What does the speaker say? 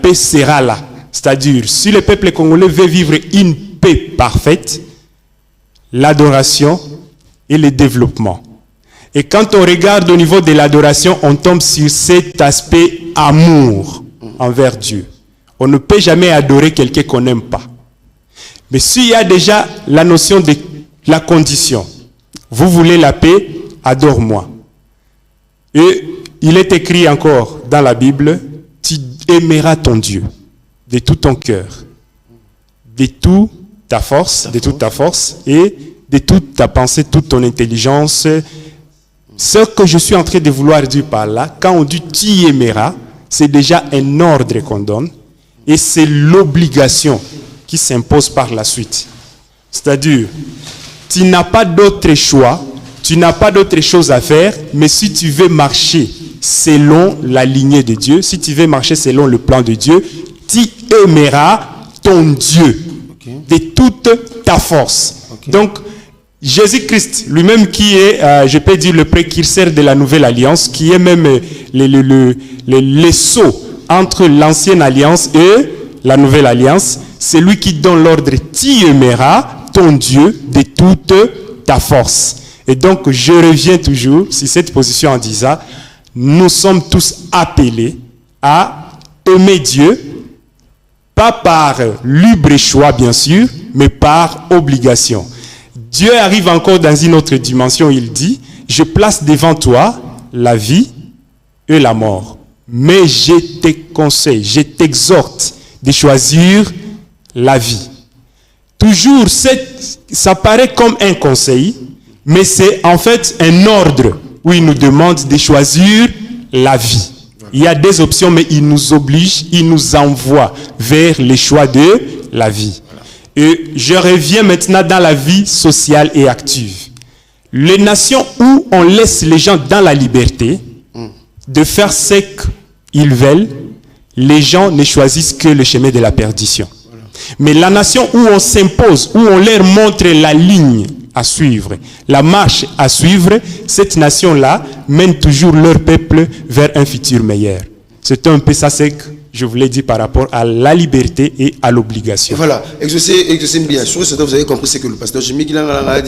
paix sera là. C'est-à-dire, si le peuple congolais veut vivre une paix parfaite, l'adoration et le développement. Et quand on regarde au niveau de l'adoration, on tombe sur cet aspect amour envers Dieu. On ne peut jamais adorer quelqu'un qu'on n'aime pas. Mais s'il y a déjà la notion de la condition, vous voulez la paix, adore-moi. Et il est écrit encore dans la Bible, tu aimeras ton Dieu de tout ton cœur, de toute ta force et de toute ta pensée, toute ton intelligence. Ce que je suis en train de vouloir dire par là, quand on dit tu aimeras, c'est déjà un ordre qu'on donne et c'est l'obligation qui s'impose par la suite. C'est-à-dire, tu n'as pas d'autre choix, tu n'as pas d'autre chose à faire, mais si tu veux marcher selon la lignée de Dieu, si tu veux marcher selon le plan de Dieu, tu aimeras ton Dieu de toute ta force. Donc, Jésus-Christ, lui-même qui est, je peux dire, le précurseur de la nouvelle alliance, qui est même le sceau entre l'ancienne alliance et la nouvelle alliance, c'est lui qui donne l'ordre, tu aimeras ton Dieu de toute ta force. Et donc, je reviens toujours sur cette position en disant, nous sommes tous appelés à aimer Dieu, pas par libre choix bien sûr, mais par obligation. Dieu arrive encore dans une autre dimension, il dit, je place devant toi la vie et la mort. Mais je te conseille, je t'exhorte de choisir la vie. Toujours, ça paraît comme un conseil, mais c'est en fait un ordre où il nous demande de choisir la vie. Il y a des options, mais il nous oblige, il nous envoie vers les choix de la vie. Et je reviens maintenant dans la vie sociale et active. Les nations où on laisse les gens dans la liberté de faire ce qu'ils veulent, les gens ne choisissent que le chemin de la perdition. Mais la nation où on s'impose, où on leur montre la ligne à suivre, la marche à suivre, cette nation-là mène toujours leur peuple vers un futur meilleur. C'est un peu ça, c'est que je voulais dire par rapport à la liberté et à l'obligation. Voilà, exaucez bien. Sur ce, vous avez compris ce que le pasteur Jimmy Guilang a dit.